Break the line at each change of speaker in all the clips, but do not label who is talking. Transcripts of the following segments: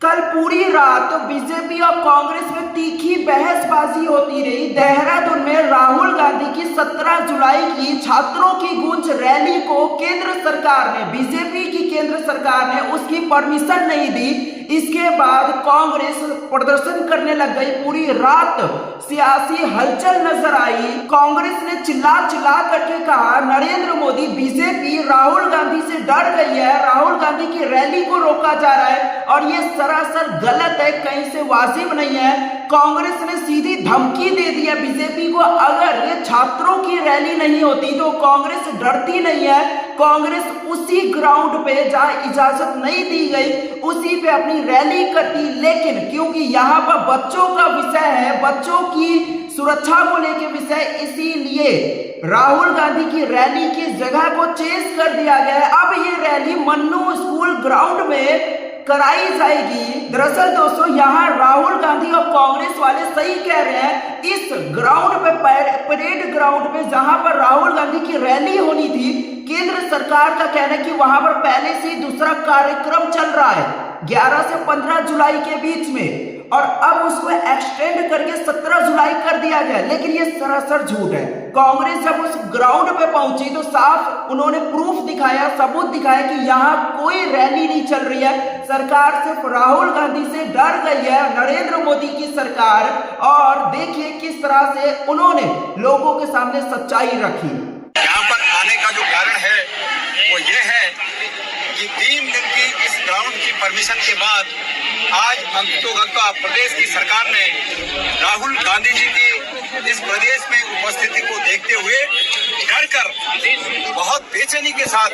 कल पूरी रात बीजेपी और कांग्रेस में तीखी बहसबाजी होती रही। देहरादून में राहुल गांधी की 17 जुलाई की छात्रों की गूंज रैली को केंद्र सरकार ने, बीजेपी की केंद्र सरकार ने उसकी परमिशन नहीं दी। इसके बाद कांग्रेस प्रदर्शन करने लग गई। पूरी रात सियासी हलचल नजर आई। कांग्रेस ने चिल्ला चिल्ला करके कहा नरेंद्र मोदी, बीजेपी राहुल गांधी से डर गई है, राहुल गांधी की रैली को रोका जा रहा है और ये सरासर गलत है, कहीं से वाजिब नहीं है। कांग्रेस ने सीधी धमकी दे दी है बीजेपी को, अगर ये छात्रों की रैली नहीं होती तो कांग्रेस डरती नहीं है। कांग्रेस उसी ग्राउंड पे जहां इजाजत नहीं दी गई उसी पे अपनी रैली करती, लेकिन क्योंकि यहाँ पर बच्चों का विषय है, बच्चों की सुरक्षा को लेकर विषय, इसीलिए राहुल गांधी की रैली की जगह को चेंज कर दिया गया है। अब ये रैली मन्नू स्कूल ग्राउंड में कराई जाएगी। दरअसल दोस्तों, यहाँ राहुल गांधी और कांग्रेस वाले सही कह रहे हैं। इस ग्राउंड पे, परेड ग्राउंड पे जहां पर राहुल गांधी की रैली होनी थी, केंद्र सरकार का कहना है कि वहां पर पहले से दूसरा कार्यक्रम चल रहा है 11 से 15 जुलाई के बीच में, और अब उसको एक्सटेंड करके 17 जुलाई कर दिया गया। लेकिन ये सरासर झूठ है। कांग्रेस जब उस ग्राउंड पे पहुंची तो साफ उन्होंने प्रूफ दिखाया, सबूत दिखाया कि यहाँ कोई रैली नहीं चल रही है। सरकार सिर्फ राहुल गांधी से डर गई है, नरेंद्र मोदी की सरकार। और देखिए किस तरह से उन्होंने लोगों के सामने सच्चाई रखी।
यहाँ पर आने का जो कारण है वो ये है कि 3 दिन की इस ग्राउंड की परमिशन के बाद आज अंततोगत्वा प्रदेश की सरकार ने राहुल गांधी जी की इस प्रदेश में उपस्थिति को देखते हुए डर कर बहुत बेचैनी के साथ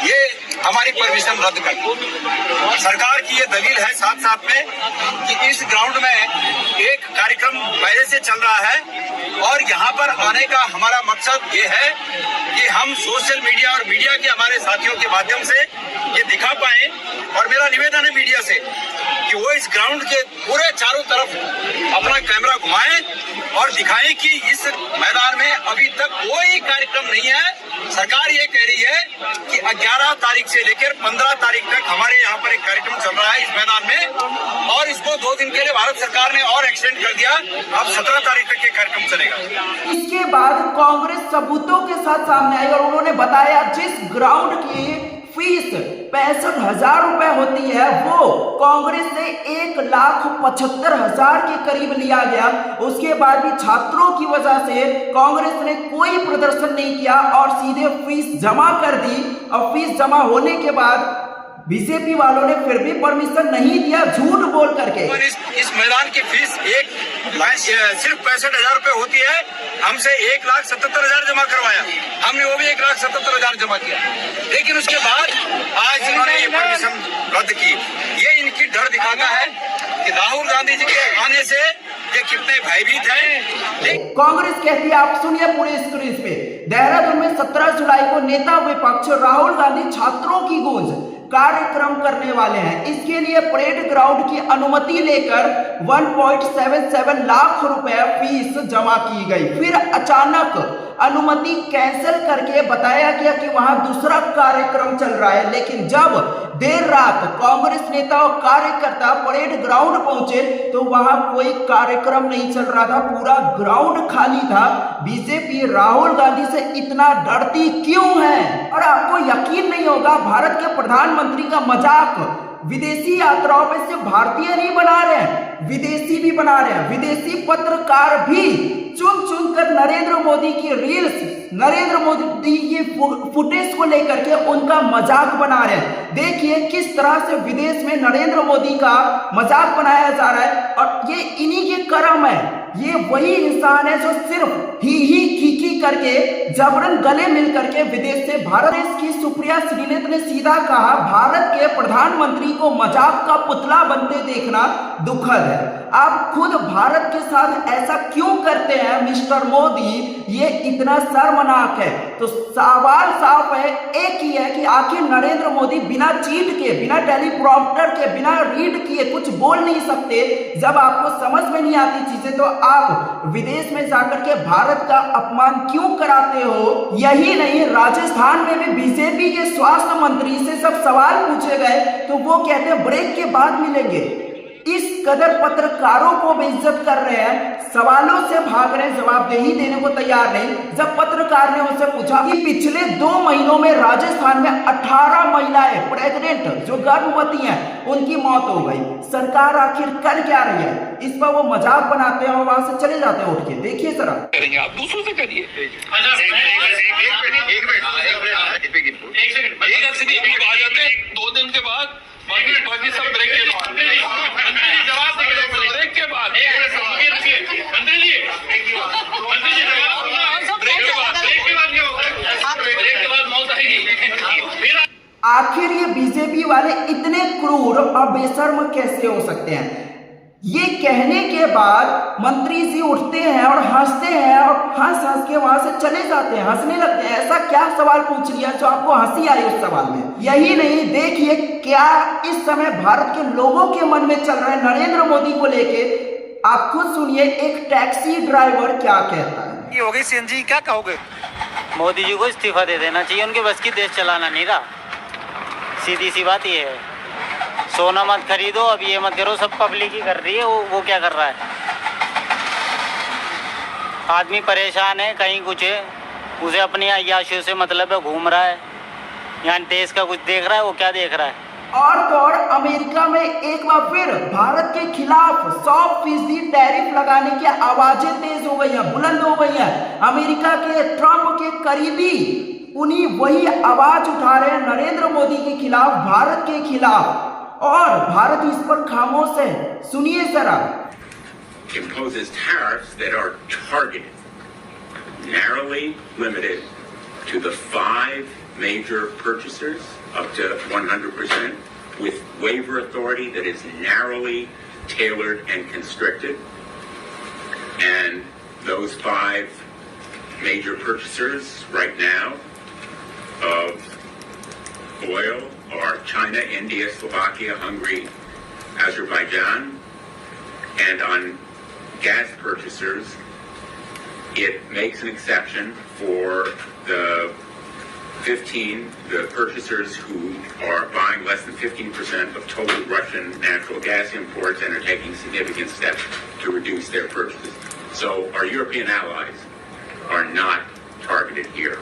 ये हमारी परमिशन रद्द कर दी। सरकार की ये दलील है साथ साथ में कि इस ग्राउंड में एक कार्यक्रम पहले से चल रहा है और यहाँ पर आने का हमारा मकसद ये है कि हम सोशल मीडिया और मीडिया के हमारे साथियों के माध्यम से ये दिखा पाए। और मेरा निवेदन है मीडिया से कि वो इस ग्राउंड के पूरे चारों तरफ अपना कैमरा घुमाएं और दिखाएं कि इस मैदान में अभी तक कोई कार्यक्रम नहीं है। सरकार ये कह रही है कि 11 तारीख से लेकर 15 तारीख तक हमारे यहाँ पर एक कार्यक्रम चल रहा है इस मैदान में, और इसको 2 दिन के लिए भारत सरकार ने और एक्सटेंड कर दिया। अब 17 तारीख तक ये कार्यक्रम चलेगा।
इसके बाद कांग्रेस सबूतों के साथ सामने आई और उन्होंने बताया जिस ग्राउंड की फीस 65,000 रुपए होती है वो कांग्रेस से 1,75,000 के करीब लिया गया। उसके बाद भी छात्रों की वजह से कांग्रेस ने कोई प्रदर्शन नहीं किया और सीधे फीस जमा कर दी। और फीस जमा होने के बाद बीजेपी वालों ने फिर भी परमिशन नहीं दिया, झूठ बोल करके।
इस मैदान की फीस सिर्फ 65,000 रुपए होती है। हमसे 1,77,000 जमा करवाया, हमने वो भी 1,77,000 जमा किया, लेकिन उसके बाद आज इन्होंने ये परमिशन रद्द की। ये इनकी डर दिखाता है कि राहुल गांधी जी के आने से ये कितने भयभीत हैं।
कांग्रेस कहती है, आप सुनिए पूरे स्क्रीन पे, देहरादून में 17 जुलाई को नेता विपक्ष राहुल गांधी छात्रों की गूंज कार्यक्रम करने वाले हैं। इसके लिए परेड ग्राउंड की अनुमति लेकर 1.77 लाख रुपए फीस जमा की गई। फिर अचानक अनुमति कैंसिल करके बताया गया कि वहां दूसरा कार्यक्रम चल रहा है। लेकिन जब देर रात कांग्रेस नेता और कार्यकर्ता परेड ग्राउंड पहुंचे तो वहां कोई कार्यक्रम नहीं चल रहा था, पूरा ग्राउंड खाली था। बीजेपी राहुल गांधी से इतना डरती क्यों है? और आपको यकीन नहीं होगा, भारत के प्रधानमंत्री का मजाक विदेशी यात्राओं पे सिर्फ भारतीय नहीं बना रहे हैं, विदेशी भी बना रहे हैं। विदेशी पत्रकार भी चुन चुन कर नरेंद्र मोदी की रील्स, नरेंद्र मोदी की फुटेज को लेकर के उनका मजाक बना रहे हैं। देखिए किस तरह से विदेश में नरेंद्र मोदी का मजाक बनाया जा रहा है, और ये इन्हीं के कर्म है। ये वही इंसान है जो सिर्फ ही खीखी करके जबरन गले मिल करके विदेश से भारत। देश की सुप्रिया श्रीनेत ने सीधा कहा, भारत के प्रधानमंत्री को मजाक का पुतला बनते देखना दुखद है। आप खुद भारत के साथ ऐसा क्यों करते हैं मिस्टर मोदी? ये इतना शर्म शर्मनाक है। तो सवाल साफ है, एक ही है कि आखिर नरेंद्र मोदी बिना चीट के, बिना टेलीप्रॉम्प्टर के, बिना रीड किए कुछ बोल नहीं सकते। जब आपको समझ में नहीं आती चीजें तो आप विदेश में जाकर के भारत का अपमान क्यों कराते हो? यही नहीं, राजस्थान में भी बीजेपी के स्वास्थ्य मंत्री से सब सवाल पूछे गए तो वो कहते हैं ब्रेक के बाद मिलेंगे। इस कदर पत्रकारों को बेइज्जत कर रहे हैं, सवालों से भाग रहे हैं, जवाबदेही देने को तैयार नहीं। जब पत्रकार ने उनसे पूछा कि पिछले 2 महीनों में राजस्थान में 18 महिलाएं प्रेग्नेंट जो गर्भवती हैं उनकी मौत हो गई, सरकार आखिर कर क्या रही है? इस पर वो मजाक बनाते हैं और वहां से चले जाते हैं उठ के। देखिए जरा,
करेंगे आप दूसरों से करिए। आ जाते हैं 2 दिन के बाद, बाकी सब ब्रेक के बाद, ब्रेक के बाद, मौत आएगी।
आखिर ये बीजेपी वाले इतने क्रूर और बेशर्म कैसे हो सकते हैं? ये कहने के बाद मंत्री जी उठते हैं और हंसते हैं और हंस हंस के वहां से चले जाते हैं, हंसने लगते हैं। ऐसा क्या सवाल पूछ लिया जो आपको हंसी आई उस सवाल में? यही नहीं, देखिए क्या इस समय भारत के लोगों के मन में चल रहा है नरेंद्र मोदी को लेके। आप खुद सुनिए एक टैक्सी ड्राइवर क्या कहता है।
ये हो गई सीएनजी, क्या कहोगे?
मोदी जी को इस्तीफा दे देना चाहिए, उनके बस की देश चलाना नहीं रहा। सीधी सी बात ये है, सोना मत खरीदो, अब ये मत करो, सब पब्लिक ही कर रही है। वो क्या कर रहा है? आदमी परेशान है, कहीं कुछ है, उसे अपनी अय्याशियों से मतलब है, घूम रहा है, यहाँ देश का कुछ देख रहा है, वो क्या देख रहा है?
और तो और अमेरिका में एक बार फिर भारत के खिलाफ 100% टैरिफ लगाने की आवाजें तेज हो गई हैं, बुलंद हो गई हैं। अमेरिका के ट्रंप के करीबी उन्हीं वही आवाज उठा रहे हैं नरेंद्र मोदी के खिलाफ, भारत के खिलाफ, और भारत इस पर खामोश है। सुनिए जरा।
Imposes tariffs that are targeted, narrowly limited to the 5 major purchasers up to 100%, with waiver authority that is narrowly tailored and constricted. And those 5 major purchasers right now of oil are China, India, Slovakia, Hungary, Azerbaijan. And on gas purchasers, it makes an exception for the purchasers who are buying less than 15% of total Russian natural gas imports and are taking significant steps to reduce their purchases. So our European allies are not targeted here.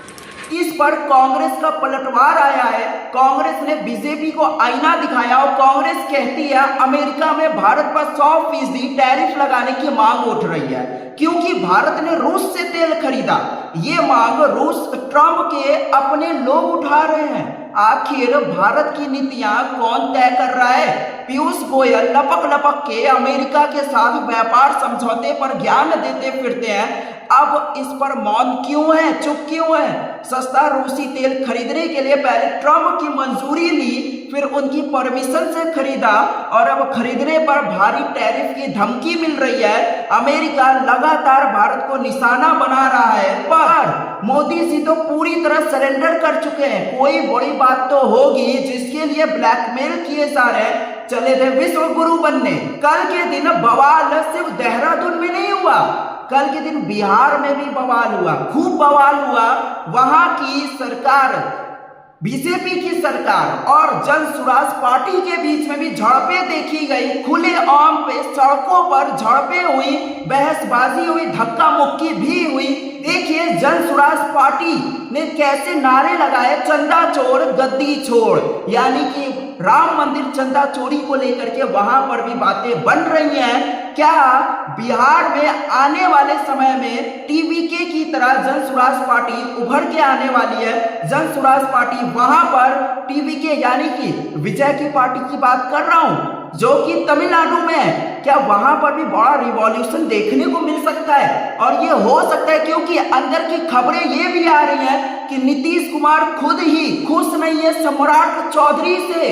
इस पर कांग्रेस का पलटवार आया है। कांग्रेस ने BJP को आईना दिखाया और कांग्रेस कहती है अमेरिका में भारत पर 100% टैरिफ लगाने की मांग उठ रही है क्योंकि भारत ने रूस से तेल खरीदा। ये मांग रूस ट्रंप के अपने लोग उठा रहे हैं। आखिर भारत की नीतियां कौन तय कर रहा है? पीयूष गोयल लपक लपक के अमेरिका के साथ व्यापार समझौते पर ज्ञान देते फिरते हैं। अब इस पर मौन क्यों है, चुप क्यों है? सस्ता रूसी तेल खरीदने के लिए पहले ट्रंप की मंजूरी ली, फिर उनकी परमिशन से खरीदा और अब खरीदने पर भारी टैरिफ की धमकी मिल रही है। अमेरिका लगातार भारत को निशाना बना रहा है, पर मोदी जी तो पूरी तरह सरेंडर कर चुके हैं। कोई बड़ी बात तो होगी जिसके लिए ब्लैकमेल किए जा रहे हैं। चले थे विश्व गुरु बनने। कल के दिन बवाल सिर्फ देहरादून में नहीं हुआ, कल के दिन बिहार में भी बवाल हुआ, खूब बवाल हुआ। वहां की सरकार, बीजेपी की सरकार और जन सुराज पार्टी के बीच में भी झड़पें देखी गई। खुले आम पे सड़कों पर झड़पें हुई, बहसबाजी हुई, धक्का मुक्की भी हुई। देखिए जन सुराज पार्टी ने कैसे नारे लगाए, चंदा चोर गद्दी छोड़, यानी कि राम मंदिर चंदा चोरी को लेकर के वहां पर भी बातें बन रही हैं। क्या बिहार में आने वाले समय में टीवीके की तरह जन सुराज पार्टी उभर के आने वाली है? जन सुराज पार्टी वहां पर टीवीके यानी कि विजय की पार्टी की बात कर रहा हूं जो कि तमिलनाडु में है। क्या वहां पर भी बड़ा रिवॉल्यूशन देखने को मिल सकता है? और ये हो सकता है क्योंकि अंदर की खबरें ये भी आ रही हैं कि नीतीश कुमार खुद ही खुश नहीं है सम्राट चौधरी से।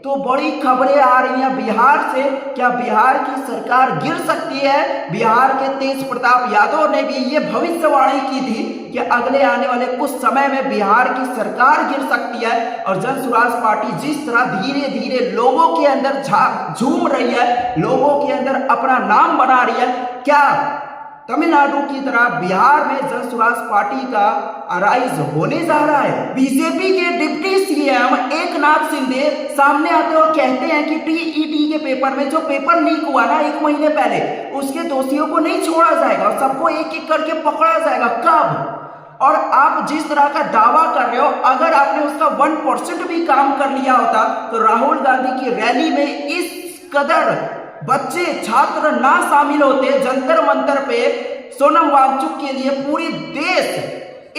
तो बड़ी खबरें आ रही हैं बिहार से। क्या बिहार की सरकार गिर सकती है? बिहार के तेज प्रताप यादव ने भी ये भविष्यवाणी की थी कि अगले आने वाले कुछ समय में बिहार की सरकार गिर सकती है। और जन स्वराज पार्टी जिस तरह धीरे धीरे लोगों के अंदर झूम रही है, लोगों के अंदर अपना नाम बना रही है, क्या तमिलनाडु की तरह बिहार में जन स्वराज पार्टी का अराइज होने जा रहा है? बीजेपी के डिप्टी सीएम एकनाथ शिंदे सामने आते और कहते हैं कि टीईटी के पेपर में जो पेपर लीक हुआ ना 1 महीने पहले, उसके दोषियों को नहीं छोड़ा जाएगा, सबको एक एक करके पकड़ा जाएगा। कब? और आप जिस तरह का दावा कर रहे हो, अगर आपने उसका 1% भी काम कर लिया होता तो राहुल गांधी की रैली में इस कदर बच्चे छात्र ना शामिल होते। जंतर मंतर पे सोनम वांगचुक के लिए पूरी देश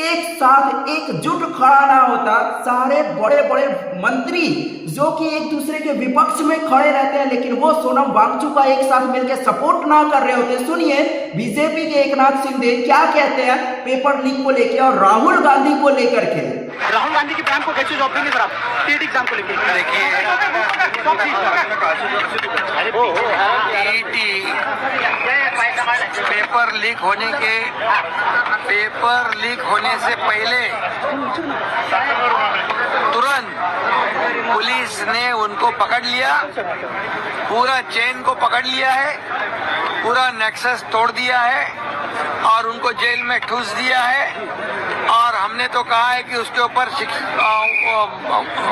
एक साथ एकजुट खड़ा ना होता। सारे बड़े बड़े मंत्री जो कि एक दूसरे के विपक्ष में खड़े रहते हैं, लेकिन वो सोनम वांगचुक का एक साथ मिलकर सपोर्ट ना कर रहे होते। सुनिए बीजेपी के एकनाथ शिंदे क्या कहते हैं पेपर लीक को लेकर और राहुल गांधी को लेकर के।
राहुल गांधी की बयान को कैसे जवाब देंगे सर आप टीईटी एग्जाम को लेकर?
पेपर लीक होने से पहले तुरंत पुलिस ने उनको पकड़ लिया, पूरा चेन को पकड़ लिया है, पूरा नेक्सस तोड़ दिया है और उनको जेल में ठूस दिया है। और हमने तो कहा है कि उसके ऊपर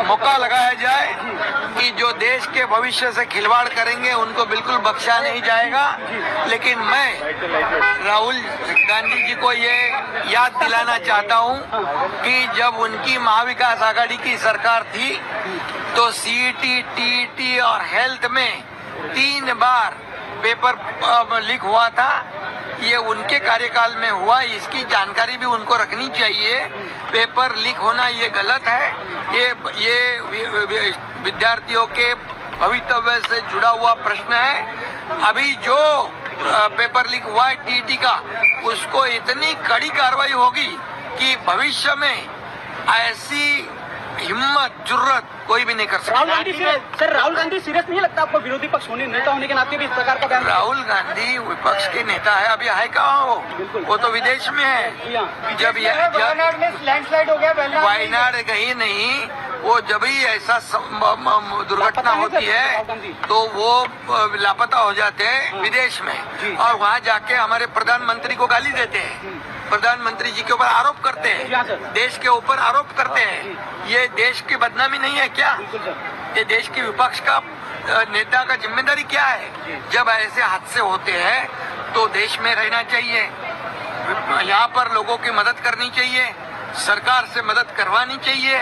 मौका लगाया जाए कि जो देश के भविष्य से खिलवाड़ करेंगे उनको बिल्कुल बख्शा नहीं जाएगा। लेकिन मैं राहुल गांधी जी को ये याद दिलाना चाहता हूं कि जब उनकी महाविकास आघाड़ी की सरकार थी तो सीईटी, टीईटी और हेल्थ में 3 बार पेपर लीक हुआ था। ये उनके कार्यकाल में हुआ, इसकी जानकारी भी उनको रखनी चाहिए। पेपर लीक होना ये गलत है, ये विद्यार्थियों के भविष्य से जुड़ा हुआ प्रश्न है। अभी जो पेपर लीक हुआ है टीटी का, उसको इतनी कड़ी कार्रवाई होगी कि भविष्य में ऐसी हिम्मत जुर्रत कोई भी नहीं कर सकता।
राहुल गांधी सीरियस नहीं लगता आपको? विरोधी पक्ष होने नेता होने के नाते भी इस प्रकार का बयान?
राहुल गांधी विपक्ष के नेता है, अभी है कहाँ वो तो विदेश में है। जब
लैंडस्लाइड हो गया
वायनाड कहीं नहीं, वो जब ही ऐसा दुर्घटना होती है तो वो लापता हो जाते हैं विदेश में और वहाँ जाके हमारे प्रधानमंत्री को गाली देते हैं, प्रधानमंत्री जी के ऊपर आरोप करते हैं, देश के ऊपर आरोप करते हैं। ये देश की बदनामी नहीं है क्या? ये देश की विपक्ष का नेता का जिम्मेदारी क्या है? जब ऐसे हादसे होते हैं तो देश में रहना चाहिए, यहाँ पर लोगों की मदद करनी चाहिए, सरकार से मदद करवानी चाहिए।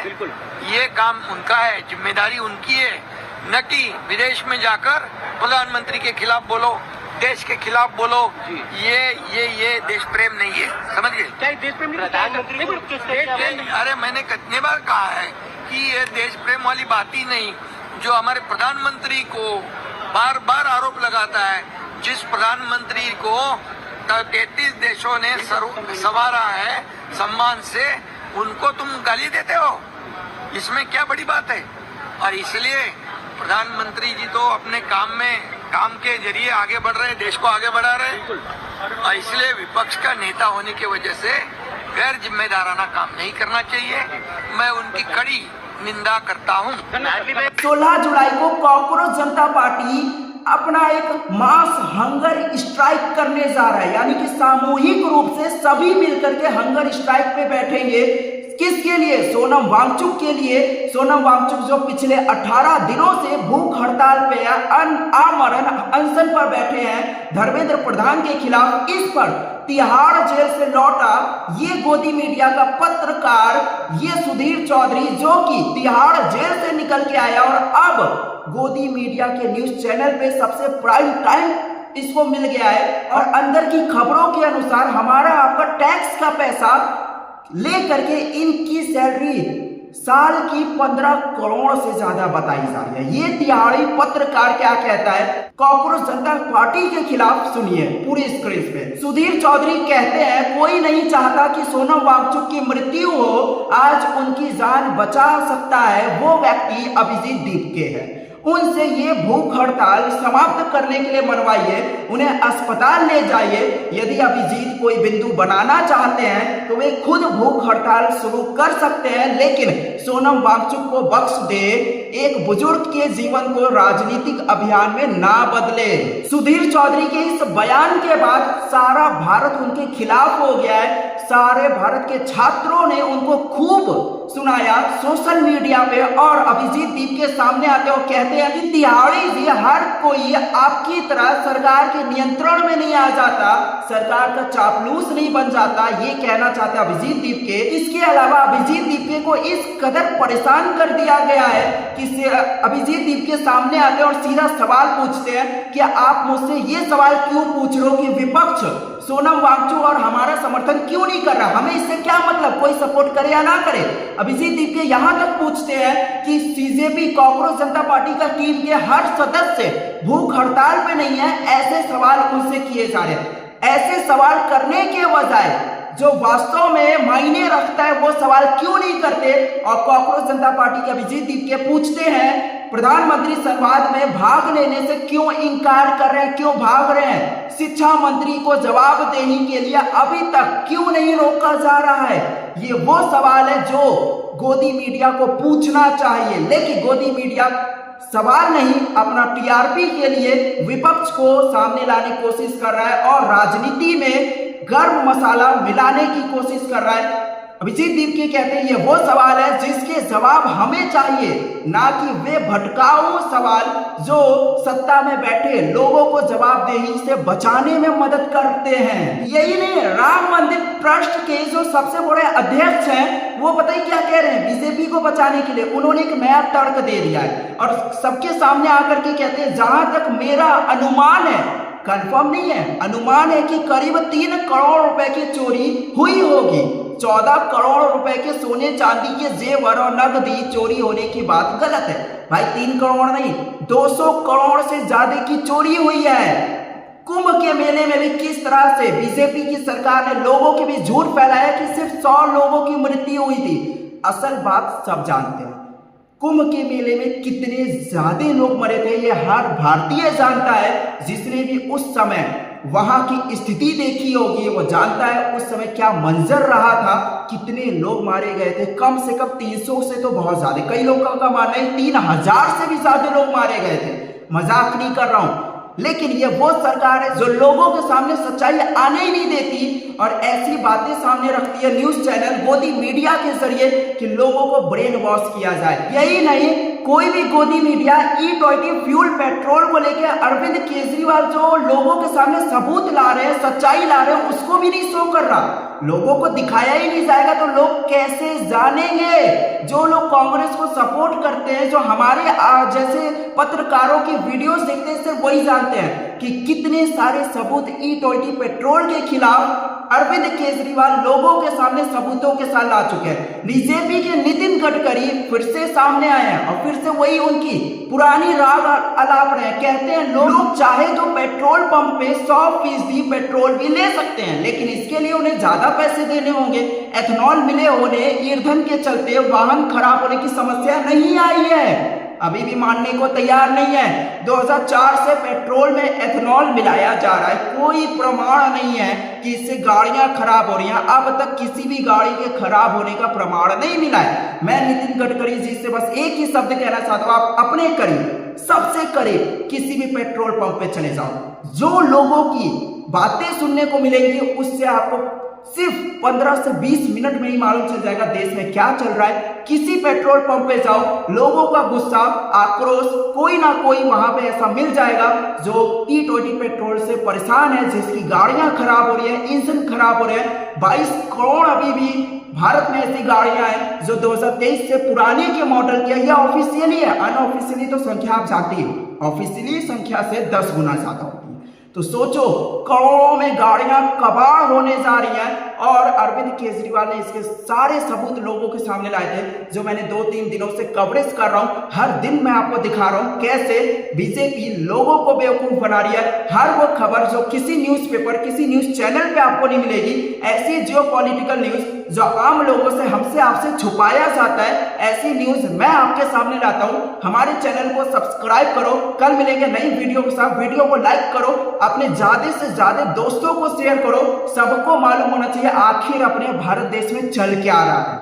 ये काम उनका है, जिम्मेदारी उनकी है, न कि विदेश में जाकर प्रधानमंत्री के खिलाफ बोलो, देश के खिलाफ बोलो। ये देश प्रेम नहीं है, समझ गए?
क्या देश प्रेम नहीं?
अरे मैंने कितने बार कहा है कि ये देश प्रेम वाली बात ही नहीं। जो हमारे प्रधानमंत्री को बार बार आरोप लगाता है, जिस प्रधानमंत्री को 33 देशों ने संवारा है सम्मान से, उनको तुम गाली देते हो, इसमें क्या बड़ी बात है? और इसलिए प्रधानमंत्री जी तो अपने काम के जरिए आगे बढ़ रहे हैं, देश को आगे बढ़ा रहे हैं। और इसलिए विपक्ष का नेता होने की वजह से गैर जिम्मेदाराना काम नहीं करना चाहिए। मैं उनकी कड़ी निंदा करता हूं।
16 जुलाई को कॉकरोच जनता पार्टी अपना एक मास हंगर स्ट्राइक करने जा रहा है, यानी कि सामूहिक रूप से सभी मिलकर के हंगर स्ट्राइक पे बैठेंगे। किसके लिए? सोनम वांगचुक के लिए। सोनम वांगचुक जो पिछले 18 दिनों से भूख हड़ताल पे आमरण अनशन पर बैठे हैं धर्मेंद्र प्रधान के खिलाफ। इस पर तिहाड़ जेल से लौटा ये गोदी मीडिया का पत्रकार ये सुधीर चौधरी, जो कि तिहाड़ जेल से निकल के आया और अब गोदी मीडिया के न्यूज चैनल पे सबसे प्राइम टाइम इसको मिल गया है। और अंदर की खबरों के अनुसार हमारा आपका टैक्स का पैसा ले करके इनकी सैलरी साल की 15 करोड़ से ज्यादा बताई जा रही है। ये दिहाड़ी पत्रकार क्या कहता है कॉकरोच जनता पार्टी के खिलाफ, सुनिए पूरे स्क्रीन पे। सुधीर चौधरी कहते हैं कोई नहीं चाहता कि सोनम वांगचुक की मृत्यु हो, आज उनकी जान बचा सकता है वो व्यक्ति अभिजीत दीपके है। उनसे ये भूख हड़ताल समाप्त करने के लिए मनवाइए, उन्हें अस्पताल ले जाइए। यदि अभिजीत कोई बिंदु बनाना चाहते हैं तो वे खुद भूख हड़ताल शुरू कर सकते हैं, लेकिन सोनम वांगचुक को बख्श दे। एक बुजुर्ग के जीवन को राजनीतिक अभियान में ना बदले। सुधीर चौधरी के इस बयान के बाद सारा भारत उनके खिलाफ हो गया है। सारे भारत के छात्रों ने उनको खूब सुनाया सोशल मीडिया पे, और अभिजीत दीप के सामने आते और कहते हैं कि दिहाड़ी जी हर कोई आपकी तरह सरकार के नियंत्रण में नहीं आ जाता, सरकार का चापलूस नहीं बन जाता, ये कहना चाहते हैं अभिजीत दीप के। इसके अलावा अभिजीत दीप को इस कदर परेशान कर दिया गया है कि अभिजीत दीप के सामने आते हैं और सीधा सवाल पूछते हैं कि आप मुझसे ये सवाल क्यों पूछ रहे हो कि विपक्ष सोनम वांगचुक और हमारा समर्थन क्यों नहीं कर रहा, हमें इससे क्या मतलब, कोई सपोर्ट करे या ना करे। अभिजीत दीप के यहां तक पूछते हैं कि सीजेपी कॉकरोच जनता पार्टी का टीम के हर सदस्य भूख हड़ताल पे नहीं है, ऐसे सवाल उनसे किए जा रहे हैं। ऐसे सवाल करने के बजाय जो वास्तव में मायने रखता है वो सवाल क्यों नहीं करते। और कॉकरोच जनता पार्टी के अभिजीत दीप के पूछते हैं प्रधानमंत्री संवाद में भाग लेने से क्यों इनकार कर रहे हैं, क्यों भाग रहे हैं। शिक्षा मंत्री को जवाबदेही के लिए अभी तक क्यों नहीं रोका जा रहा है। ये वो सवाल है जो गोदी मीडिया को पूछना चाहिए, लेकिन गोदी मीडिया सवाल नहीं, अपना टीआरपी के लिए विपक्ष को सामने लाने की कोशिश कर रहा है और राजनीति में गर्म मसाला मिलाने की कोशिश कर रहा है। अभिजीत दीपके कहते हैं ये वो सवाल है जिसके जवाब हमें चाहिए, ना कि वे भटकाऊ सवाल जो सत्ता में बैठे लोगों को जवाबदेही से बचाने में मदद करते हैं। यही नहीं, राम मंदिर ट्रस्ट के जो सबसे बड़े अध्यक्ष हैं वो पता ही क्या कह रहे हैं, बीजेपी को बचाने के लिए उन्होंने एक नया तर्क दे दिया है और सबके सामने आकर के कहते हैं जहां तक मेरा अनुमान है, कंफर्म नहीं है, अनुमान है कि करीब 3 करोड़ रुपए की चोरी हुई होगी। 14 करोड़ रुपए के सोने चांदी के जेवर और नकदी चोरी होने की बात गलत है भाई। 3 करोड़ नहीं, 200 करोड़ से ज्यादा की चोरी हुई है। कुंभ के मेले में भी किस तरह से बीजेपी की सरकार ने लोगों के बीच झूठ फैलाया कि सिर्फ 100 लोगों की मृत्यु हुई थी। असल बात सब जानते हैं, कुंभ के मेले में कितने ज्यादा लोग मरे थे ये हर भारतीय जानता है। जिसने भी उस समय वहां की स्थिति देखी होगी वो जानता है उस समय क्या मंजर रहा था, कितने लोग मारे गए थे। कम से कम 300 से तो बहुत ज्यादा, कई लोगों का मानना है 3000 से भी ज्यादा लोग मारे गए थे। मजाक नहीं कर रहा हूं, लेकिन ये वो सरकार है जो लोगों के सामने सच्चाई आने ही नहीं देती और ऐसी बातें सामने रखती है न्यूज चैनल गोदी मीडिया के जरिए कि लोगों को ब्रेन वॉश किया जाए। यही नहीं, कोई भी गोदी मीडिया E20 फ्यूल पेट्रोल को लेकर अरविंद केजरीवाल जो लोगों के सामने सबूत ला रहे हैं, सच्चाई ला रहे हैं, उसको भी नहीं शो कर रहा। लोगों को दिखाया ही नहीं जाएगा तो लोग कैसे जानेंगे। जो लोग कांग्रेस को सपोर्ट करते हैं, जो हमारे जैसे पत्रकारों की वीडियोस देखते हैं, सिर्फ वही जानते हैं कि कितने सारे सबूत E20 पेट्रोल के खिलाफ अरविंद केजरीवाल लोगों के सामने सबूतों के साथ ला चुके हैं। बीजेपी के नितिन गडकरी फिर से सामने आए हैं और फिर से वही उनकी पुरानी राग अलाप रहे हैं। कहते हैं लोग चाहे तो पेट्रोल पंप पे 100% पेट्रोल भी ले सकते हैं, लेकिन इसके लिए उन्हें ज्यादा पैसे देने होंगे। एथेनॉल मिले होने, ईंधन के चलते वाहन खराब होने की समस्या नहीं आई है, अभी भी मानने को तैयार नहीं है। 2004 से पेट्रोल में एथेनॉल मिलाया जा रहा है, कोई प्रमाण नहीं है कि इससे गाड़ियां खराब हो रही हैं। अब तक किसी भी गाड़ी के खराब होने का प्रमाण नहीं मिला है। मैं नितिन गडकरी जी से बस एक ही शब्द कहना चाहता हूं, आप अपने करीब, सबसे करीब किसी भी पेट्रोल पंप पे चले जाओ, जो लोगों की बातें सुनने को मिलेंगी उससे आपको सिर्फ 15 से 20 मिनट में ही मालूम चल जाएगा देश में क्या चल रहा है। किसी पेट्रोल पंप पे जाओ, लोगों का गुस्सा, आक्रोश कोई ना कोई वहां पे ऐसा मिल जाएगा जो E20 पेट्रोल से परेशान है, जिसकी गाड़ियां खराब हो रही है, इंजन खराब हो रहे हैं। 22 करोड़ अभी भी भारत में ऐसी गाड़ियां हैं जो 2023 से पुराने के मॉडल की। यह ऑफिशियली है, अनऑफिशियली तो संख्या आप जानती हो, ऑफिशियली संख्या से 10 गुना ज्यादा होती है। तो सोचो, करोड़ों में गाड़ियां कबाड़ होने जा रही हैं। और अरविंद केजरीवाल ने इसके सारे सबूत लोगों के सामने लाए थे, जो मैंने 2-3 दिनों से कवरेज कर रहा हूं। हर दिन मैं आपको दिखा रहा हूं कैसे बीजेपी लोगों को बेवकूफ बना रही है। हर वो खबर जो किसी न्यूज़पेपर, किसी न्यूज चैनल पे आपको नहीं मिलेगी, ऐसी जियोपॉलिटिकल न्यूज जो आम लोगों से, हमसे, आपसे छुपाया जाता है, ऐसी न्यूज मैं आपके सामने लाता हूं। हमारे चैनल को सब्सक्राइब करो। कल मिलेंगे नई वीडियो के साथ। वीडियो को लाइक करो, अपने ज्यादा से ज्यादा दोस्तों को शेयर करो। सबको मालूम होना चाहिए आखिर अपने भारत देश में चल क्या रहा है।